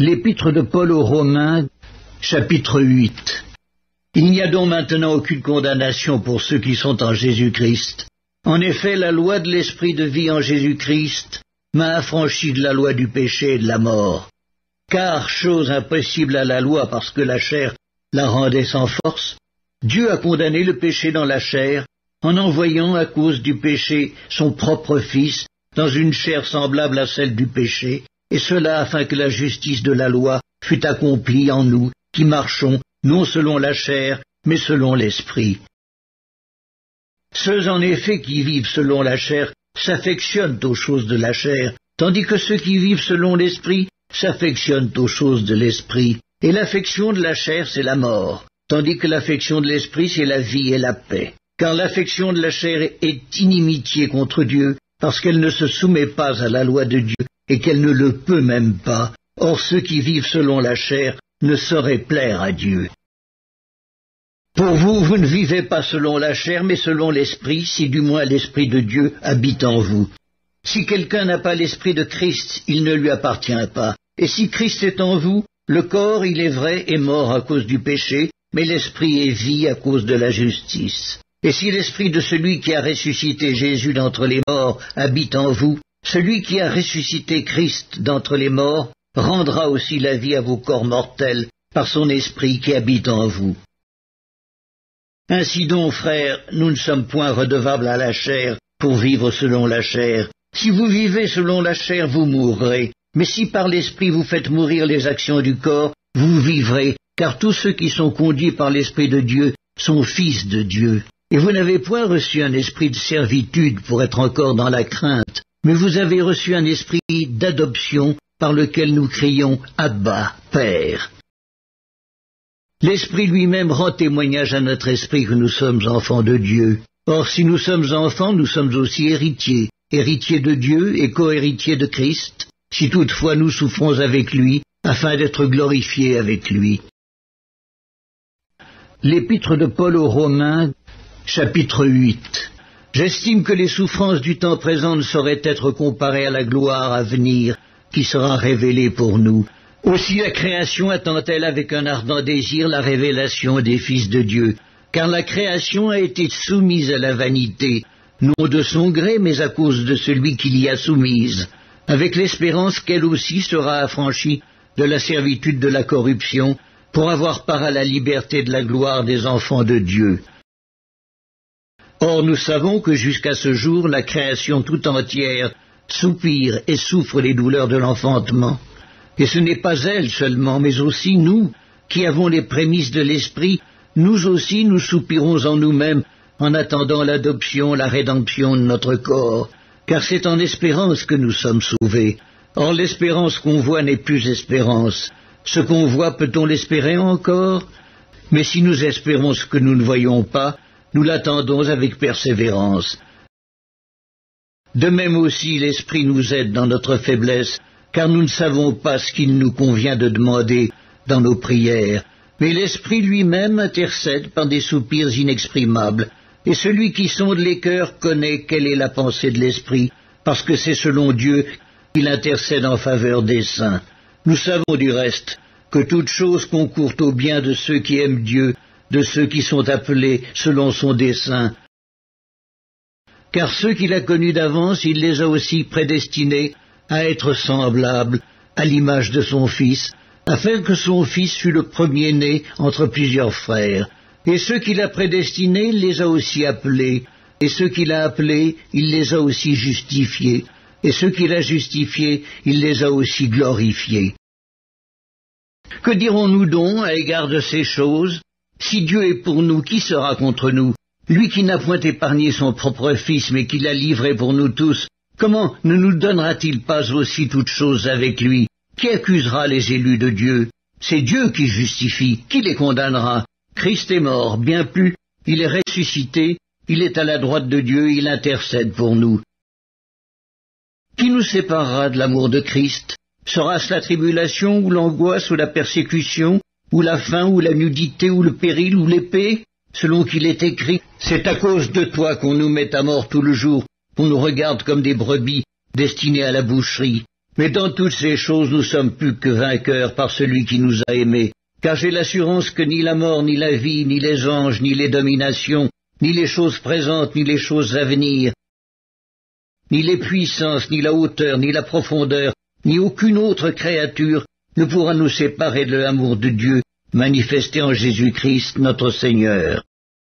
L'épître de Paul aux Romains, chapitre 8. Il n'y a donc maintenant aucune condamnation pour ceux qui sont en Jésus-Christ. En effet, la loi de l'esprit de vie en Jésus-Christ m'a affranchi de la loi du péché et de la mort. Car, chose impossible à la loi parce que la chair la rendait sans force, Dieu a condamné le péché dans la chair en envoyant à cause du péché son propre Fils dans une chair semblable à celle du péché, et cela afin que la justice de la loi fût accomplie en nous qui marchons non selon la chair, mais selon l'esprit. Ceux en effet qui vivent selon la chair s'affectionnent aux choses de la chair, tandis que ceux qui vivent selon l'esprit s'affectionnent aux choses de l'esprit. Et l'affection de la chair, c'est la mort, tandis que l'affection de l'esprit, c'est la vie et la paix. Car l'affection de la chair est inimitié contre Dieu, parce qu'elle ne se soumet pas à la loi de Dieu, et qu'elle ne le peut même pas. Or ceux qui vivent selon la chair ne sauraient plaire à Dieu. Pour vous, vous ne vivez pas selon la chair, mais selon l'esprit, si du moins l'esprit de Dieu habite en vous. Si quelqu'un n'a pas l'esprit de Christ, il ne lui appartient pas. Et si Christ est en vous, le corps, il est vrai, est mort à cause du péché, mais l'esprit est vie à cause de la justice. Et si l'esprit de celui qui a ressuscité Jésus d'entre les morts habite en vous, celui qui a ressuscité Christ d'entre les morts rendra aussi la vie à vos corps mortels par son esprit qui habite en vous. Ainsi donc, frères, nous ne sommes point redevables à la chair pour vivre selon la chair. Si vous vivez selon la chair, vous mourrez. Mais si par l'esprit vous faites mourir les actions du corps, vous vivrez, car tous ceux qui sont conduits par l'esprit de Dieu sont fils de Dieu. Et vous n'avez point reçu un esprit de servitude pour être encore dans la crainte, mais vous avez reçu un esprit d'adoption par lequel nous crions « Abba, Père ». L'Esprit lui-même rend témoignage à notre esprit que nous sommes enfants de Dieu. Or, si nous sommes enfants, nous sommes aussi héritiers, héritiers de Dieu et co-héritiers de Christ, si toutefois nous souffrons avec lui, afin d'être glorifiés avec lui. L'épître de Paul aux Romains, chapitre 8. J'estime que les souffrances du temps présent ne sauraient être comparées à la gloire à venir, qui sera révélée pour nous. Aussi la création attend-elle avec un ardent désir la révélation des fils de Dieu, car la création a été soumise à la vanité, non de son gré, mais à cause de celui qui l'y a soumise, avec l'espérance qu'elle aussi sera affranchie de la servitude de la corruption, pour avoir part à la liberté de la gloire des enfants de Dieu. Or nous savons que jusqu'à ce jour, la création tout entière soupire et souffre les douleurs de l'enfantement. Et ce n'est pas elle seulement, mais aussi nous, qui avons les prémices de l'esprit, nous aussi nous soupirons en nous-mêmes en attendant l'adoption, la rédemption de notre corps, car c'est en espérance que nous sommes sauvés. Or l'espérance qu'on voit n'est plus espérance. Ce qu'on voit, peut-on l'espérer encore? Mais si nous espérons ce que nous ne voyons pas, nous l'attendons avec persévérance. De même aussi l'Esprit nous aide dans notre faiblesse, car nous ne savons pas ce qu'il nous convient de demander dans nos prières. Mais l'Esprit lui-même intercède par des soupirs inexprimables, et celui qui sonde les cœurs connaît quelle est la pensée de l'Esprit, parce que c'est selon Dieu qu'il intercède en faveur des saints. Nous savons du reste que toute chose concourt au bien de ceux qui aiment Dieu, de ceux qui sont appelés selon son dessein. Car ceux qu'il a connus d'avance, il les a aussi prédestinés à être semblables à l'image de son Fils, afin que son Fils fût le premier-né entre plusieurs frères. Et ceux qu'il a prédestinés, il les a aussi appelés. Et ceux qu'il a appelés, il les a aussi justifiés. Et ceux qu'il a justifiés, il les a aussi glorifiés. Que dirons-nous donc à l'égard de ces choses? Si Dieu est pour nous, qui sera contre nous? Lui qui n'a point épargné son propre Fils, mais qui l'a livré pour nous tous, comment ne nous donnera-t-il pas aussi toutes choses avec lui? Qui accusera les élus de Dieu? C'est Dieu qui justifie. Qui les condamnera? Christ est mort, bien plus, il est ressuscité, il est à la droite de Dieu, il intercède pour nous. Qui nous séparera de l'amour de Christ? Sera-ce la tribulation, ou l'angoisse, ou la persécution, ou la faim, ou la nudité, ou le péril, ou l'épée? Selon qu'il est écrit, c'est à cause de toi qu'on nous met à mort tout le jour, qu'on nous regarde comme des brebis destinées à la boucherie. Mais dans toutes ces choses, nous sommes plus que vainqueurs par celui qui nous a aimés, car j'ai l'assurance que ni la mort, ni la vie, ni les anges, ni les dominations, ni les choses présentes, ni les choses à venir, ni les puissances, ni la hauteur, ni la profondeur, ni aucune autre créature ne pourra nous séparer de l'amour de Dieu manifesté en Jésus-Christ notre Seigneur.